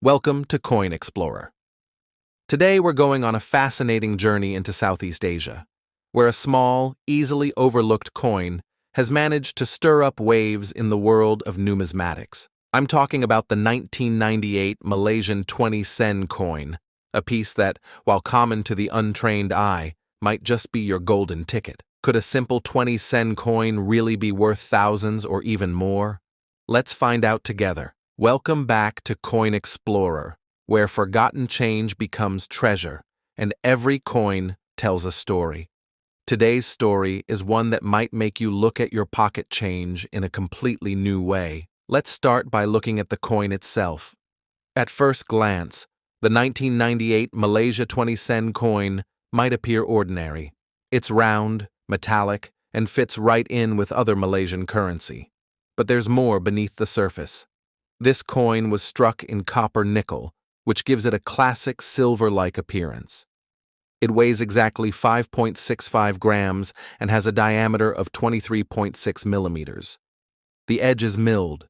Welcome to Coin Explorer. Today we're going on a fascinating journey into Southeast Asia, where a small, easily overlooked coin has managed to stir up waves in the world of numismatics. I'm talking about the 1998 Malaysian 20 sen coin, a piece that, while common to the untrained eye, might just be your golden ticket. Could a simple 20 sen coin really be worth thousands or even more? Let's find out together. Welcome back to Coin Explorer, where forgotten change becomes treasure, and every coin tells a story. Today's story is one that might make you look at your pocket change in a completely new way. Let's start by looking at the coin itself. At first glance, the 1998 Malaysia 20 sen coin might appear ordinary. It's round, metallic, and fits right in with other Malaysian currency. But there's more beneath the surface. This coin was struck in copper nickel, which gives it a classic silver-like appearance. It weighs exactly 5.65 grams and has a diameter of 23.6 millimeters. The edge is milled,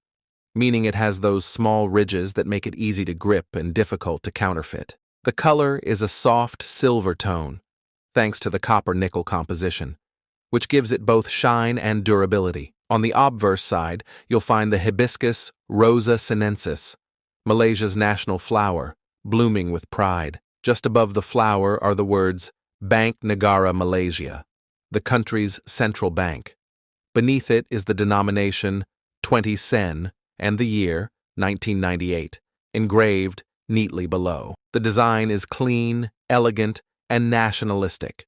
meaning it has those small ridges that make it easy to grip and difficult to counterfeit. The color is a soft silver tone, thanks to the copper-nickel composition, which gives it both shine and durability. On the obverse side, you'll find the hibiscus Rosa sinensis, Malaysia's national flower, blooming with pride. Just above the flower are the words Bank Negara Malaysia, the country's central bank. Beneath it is the denomination 20 sen and the year 1998, engraved neatly below. The design is clean, elegant, and nationalistic.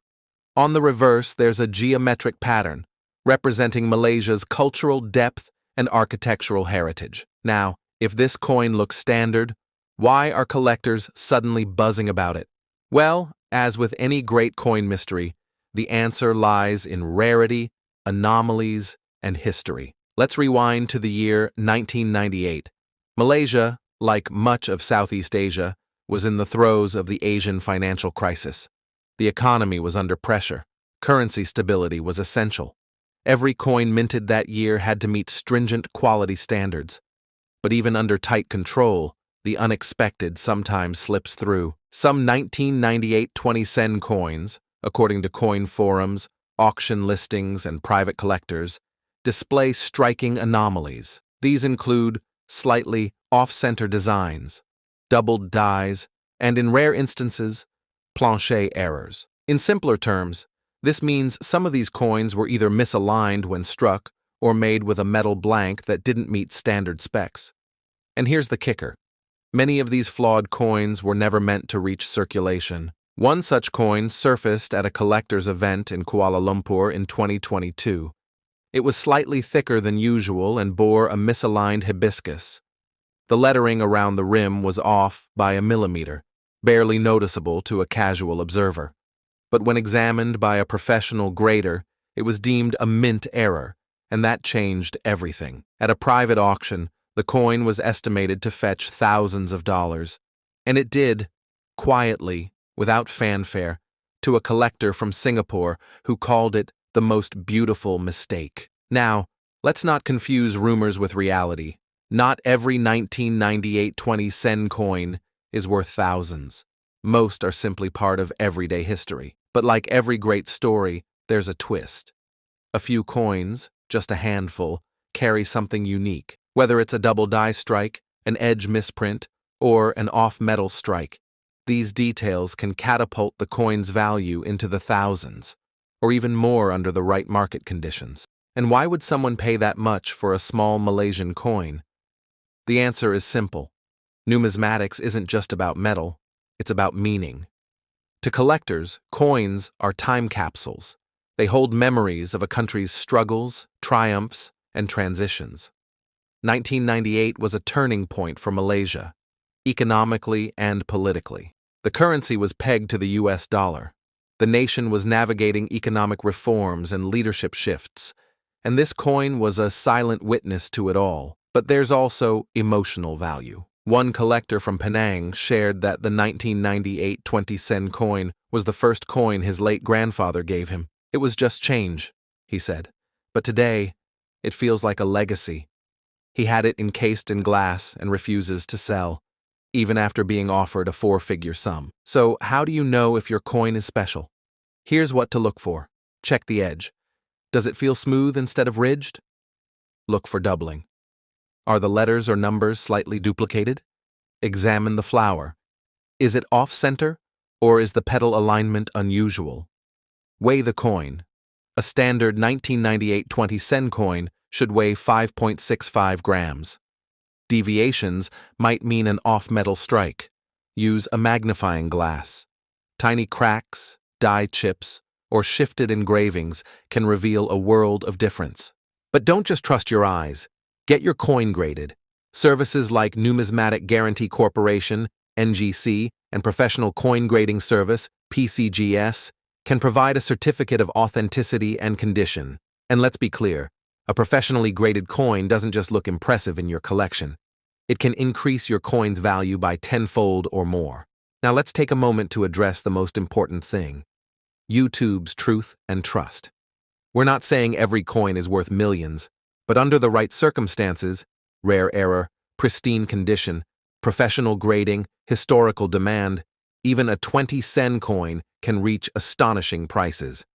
On the reverse, there's a geometric pattern, representing Malaysia's cultural depth and architectural heritage. Now, if this coin looks standard, why are collectors suddenly buzzing about it? Well, as with any great coin mystery, the answer lies in rarity, anomalies, and history. Let's rewind to the year 1998. Malaysia, like much of Southeast Asia, was in the throes of the Asian financial crisis. The economy was under pressure. Currency stability was essential. Every coin minted that year had to meet stringent quality standards. But even under tight control, the unexpected sometimes slips through. Some 1998 20 sen coins, according to coin forums, auction listings, and private collectors, display striking anomalies. These include slightly off-center designs, doubled dies, and in rare instances, plancher errors. In simpler terms, this means some of these coins were either misaligned when struck or made with a metal blank that didn't meet standard specs. And here's the kicker. Many of these flawed coins were never meant to reach circulation. One such coin surfaced at a collector's event in Kuala Lumpur in 2022. It was slightly thicker than usual and bore a misaligned hibiscus. The lettering around the rim was off by a millimeter, barely noticeable to a casual observer. But when examined by a professional grader, it was deemed a mint error, and that changed everything. At a private auction, the coin was estimated to fetch thousands of dollars, and it did, quietly, without fanfare, to a collector from Singapore who called it the most beautiful mistake. Now, let's not confuse rumors with reality. Not every 1998 20 sen coin is worth thousands. Most are simply part of everyday history. But like every great story, there's a twist. A few coins, just a handful, carry something unique. Whether it's a double die strike, an edge misprint, or an off-metal strike, these details can catapult the coin's value into the thousands, or even more under the right market conditions. And why would someone pay that much for a small Malaysian coin? The answer is simple. Numismatics isn't just about metal, it's about meaning. To collectors, coins are time capsules. They hold memories of a country's struggles, triumphs, and transitions. 1998 was a turning point for Malaysia, economically and politically. The currency was pegged to the US dollar. The nation was navigating economic reforms and leadership shifts, and this coin was a silent witness to it all. But there's also emotional value. One collector from Penang shared that the 1998 20 sen coin was the first coin his late grandfather gave him. It was just change, he said, but today, it feels like a legacy. He had it encased in glass and refuses to sell. even after being offered a four-figure sum. So, how do you know if your coin is special? Here's what to look for. Check the edge. Does it feel smooth instead of ridged? Look for doubling. Are the letters or numbers slightly duplicated? Examine the flower. Is it off-center, or is the petal alignment unusual? Weigh the coin. A standard 1998 20-cent coin should weigh 5.65 grams. Deviations might mean an off-metal strike. Use a magnifying glass. Tiny cracks, die chips, or shifted engravings can reveal a world of difference. But don't just trust your eyes. Get your coin graded. Services like Numismatic Guarantee Corporation, NGC, and Professional Coin Grading Service, PCGS, can provide a certificate of authenticity and condition. And let's be clear, a professionally graded coin doesn't just look impressive in your collection. It can increase your coin's value by tenfold or more. Now let's take a moment to address the most important thing: YouTube's truth and trust. We're not saying every coin is worth millions, but under the right circumstances, rare error, pristine condition, professional grading, historical demand, even a 20-cent coin can reach astonishing prices.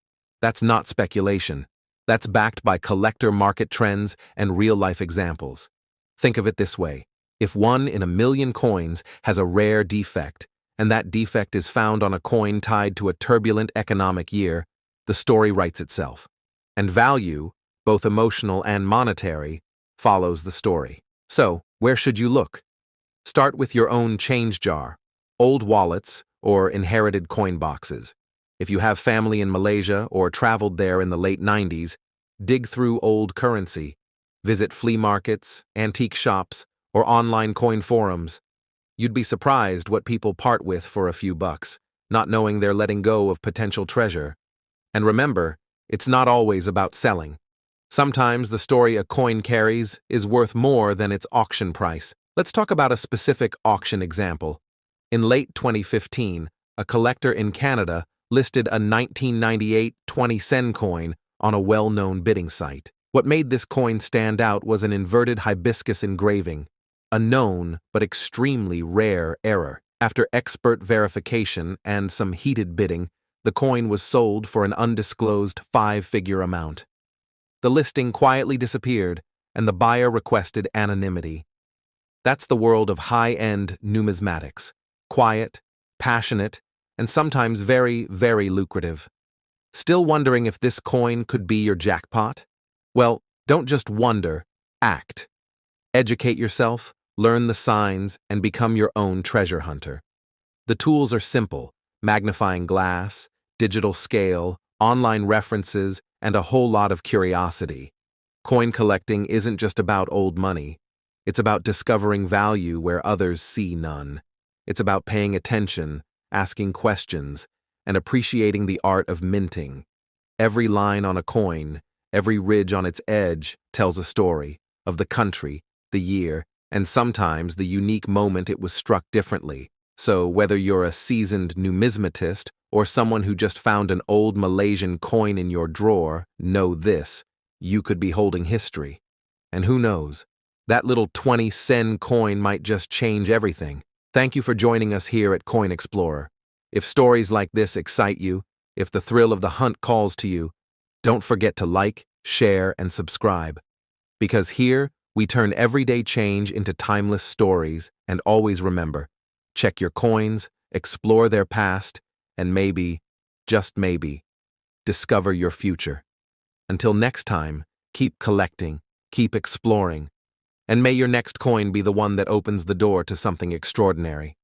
That's not speculation. That's backed by collector market trends and real-life examples. Think of it this way. If 1 in a million coins has a rare defect, and that defect is found on a coin tied to a turbulent economic year, the story writes itself. And value, both emotional and monetary, follows the story. So, where should you look? Start with your own change jar, old wallets, or inherited coin boxes. If you have family in Malaysia or traveled there in the late 90s, dig through old currency. Visit flea markets, antique shops, or online coin forums. You'd be surprised what people part with for a few bucks, not knowing they're letting go of potential treasure. And remember, it's not always about selling. Sometimes the story a coin carries is worth more than its auction price. Let's talk about a specific auction example. In late 2015, a collector in Canada listed a 1998 20-cent coin on a well-known bidding site. What made this coin stand out was an inverted hibiscus engraving, a known but extremely rare error. After expert verification and some heated bidding, the coin was sold for an undisclosed 5-figure amount. The listing quietly disappeared, and the buyer requested anonymity. That's the world of high-end numismatics. Quiet, passionate, and sometimes very, very lucrative. Still wondering if this coin could be your jackpot? Well, don't just wonder, act. Educate yourself, learn the signs, and become your own treasure hunter. The tools are simple: magnifying glass, digital scale, online references, and a whole lot of curiosity. Coin collecting isn't just about old money. It's about discovering value where others see none. It's about paying attention, asking questions, and appreciating the art of minting. Every line on a coin, every ridge on its edge tells a story of the country, the year, and sometimes the unique moment it was struck differently. So whether you're a seasoned numismatist or someone who just found an old Malaysian coin in your drawer, know this: you could be holding history. And who knows, that little 20-cent coin might just change everything. Thank you for joining us here at Coin Explorer. If stories like this excite you, if the thrill of the hunt calls to you, don't forget to like, share, and subscribe. Because here, we turn everyday change into timeless stories, and always remember, check your coins, explore their past, and maybe, just maybe, discover your future. Until next time, keep collecting, keep exploring, and may your next coin be the one that opens the door to something extraordinary.